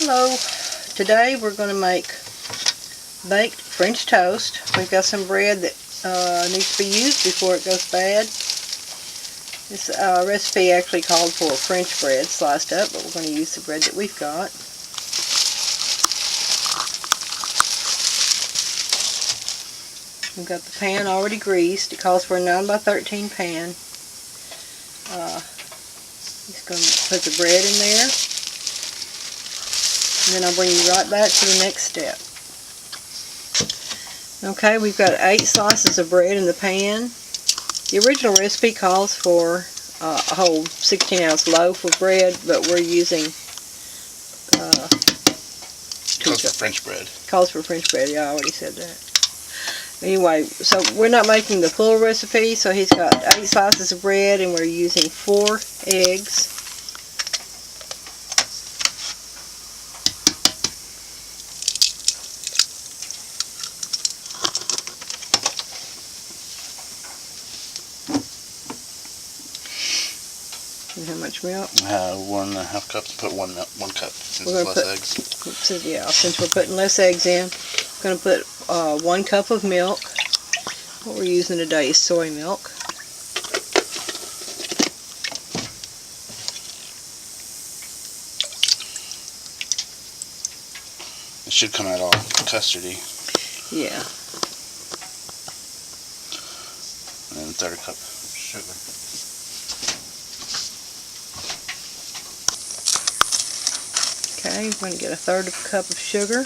Hello. Today we're going to make baked French toast. We've got some bread that needs to be used before it goes bad. This recipe actually called for French bread sliced up, but we're going to use the bread that we've got. We've got the pan already greased. It calls for a 9x13 pan. Just going to put the bread in there. And then I'll bring you right back to the next step. Okay, we've got 8 slices of bread in the pan. The original recipe calls for a whole 16-ounce loaf of bread, but we're using calls for French bread. Calls for French bread, yeah, I already said that. Anyway, so we're not making the full recipe, so he's got 8 slices of bread and we're using 4 eggs. And how much milk? 1.5 cups. Put one cup since it's less eggs. Yeah, since we're putting less eggs in, we're going to put 1 cup of milk. What we're using today is soy milk. It should come out all custardy. Yeah. And then 1/3 cup of sugar. Okay, we're going to get 1/3 cup of sugar.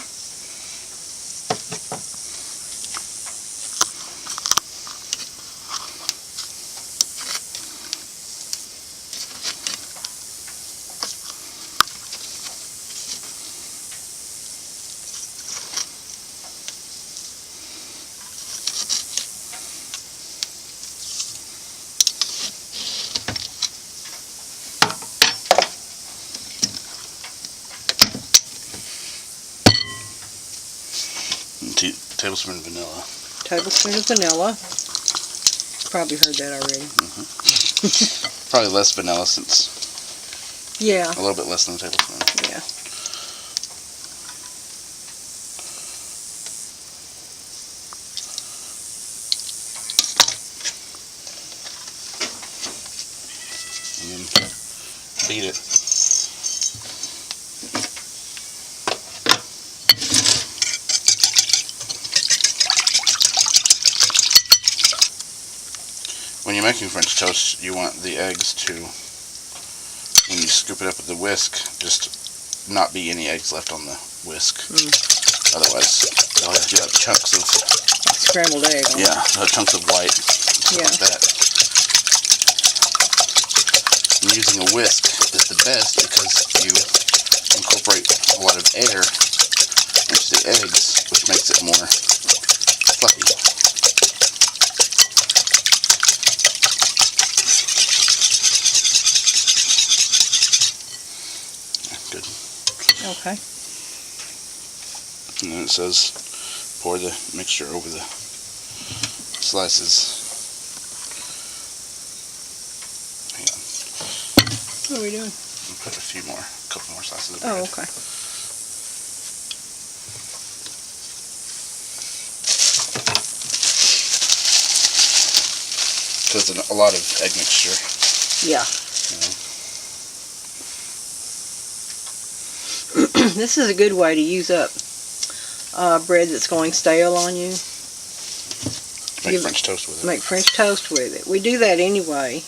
Tablespoon of vanilla. Tablespoon of vanilla. Probably heard that already. Probably less vanilla since. Yeah. A little bit less than a tablespoon. Yeah. And then beat it. When you're making French toast, you want the eggs to, when you scoop it up with the whisk, just not be any eggs left on the whisk. Otherwise, they'll have chunks of scrambled egg. Yeah, chunks of white. Yeah. Like that. And using a whisk is the best because you incorporate a lot of air into the eggs, which makes it more fluffy. Good. Okay. And then it says pour the mixture over the slices. Hang on. What are we doing? I'll put a couple more slices of bread. Oh, okay. Because a lot of egg mixture. Yeah. This is a good way to use up bread that's going stale on you. Make French toast with it. Make French toast with it. We do that anyway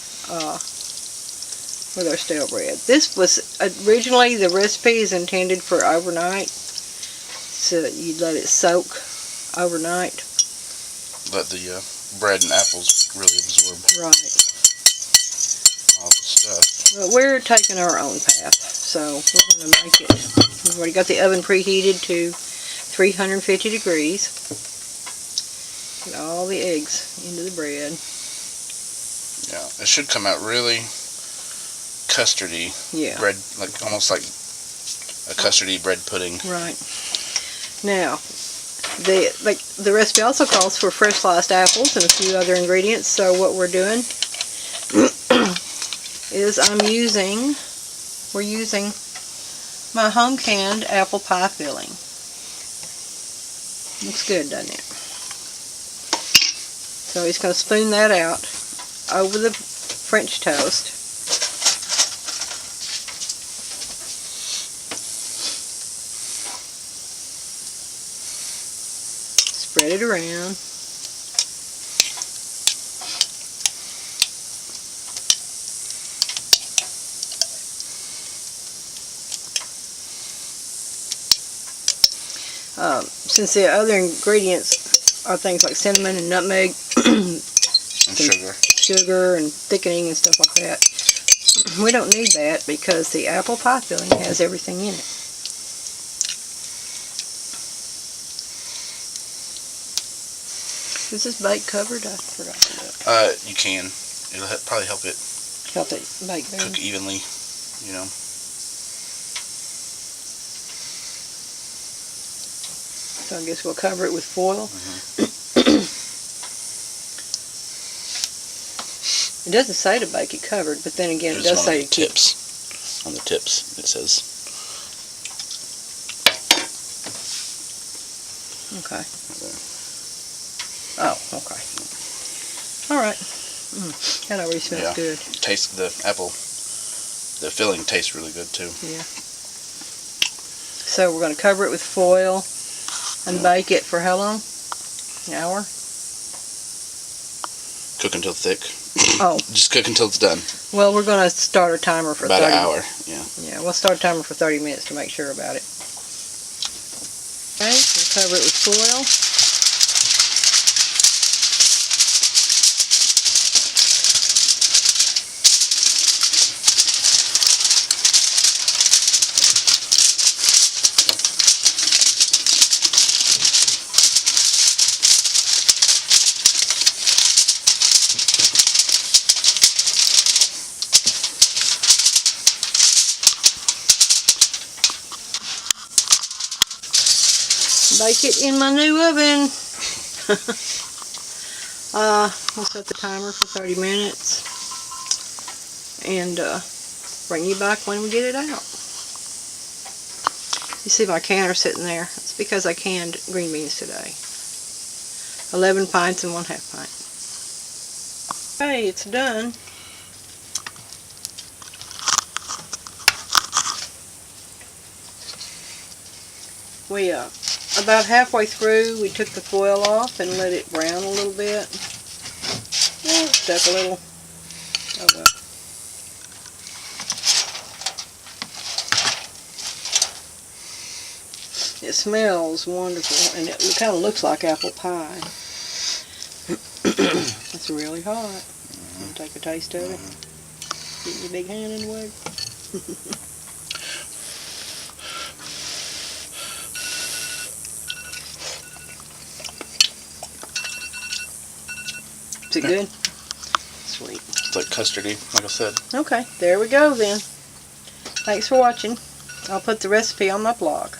with our stale bread. This was originally, the recipe is intended for overnight. So you let it soak overnight. Let the bread and apples really absorb Right. all the stuff. But we're taking our own path. So we're going to make it. We've already got the oven preheated to 350 degrees. Get all the eggs into the bread. Yeah, it should come out really custardy. Yeah. Bread, almost like a custardy bread pudding. Right. Now, the recipe also calls for fresh sliced apples and a few other ingredients. So what we're doing is we're using my home canned apple pie filling. Looks good, doesn't it? So he's going to spoon that out over the French toast. Spread it around. Since the other ingredients are things like cinnamon and nutmeg And sugar. And thickening and stuff like that, we don't need that because the apple pie filling has everything in it. Is this bake covered? I forgot to look. You can. It'll probably help it Help it bake better. cook evenly, you know. So I guess we'll cover it with foil. It doesn't say to bake it covered, but then again, it does say to keep. Tips. On the tips, it says. Okay. Oh, okay. All right. That already smells Yeah. good. Taste the apple. The filling tastes really good too. Yeah. So we're going to cover it with foil and bake it for how long? An hour? Cook until thick. Oh. Just cook until it's done. Well, we're going to start a timer for About 30 an hour. Yeah. Yeah, we'll start a timer for 30 minutes to make sure about it. Okay, we'll cover it with foil. Bake it in my new oven. We'll set the timer for 30 minutes and bring you back when we get it out. You see my canner sitting there. It's because I canned green beans today. 11 pints and 1/2 pint. Okay, it's done. We about halfway through, we took the foil off and let it brown a little bit. Oh, it stuck a little. Oh well. It smells wonderful, and it kind of looks like apple pie. It's really hot. Want to take a taste of it? Get your big hand in the way. Is it good? Sweet. It's like custardy, like I said. Okay, there we go then. Thanks for watching. I'll put the recipe on my blog.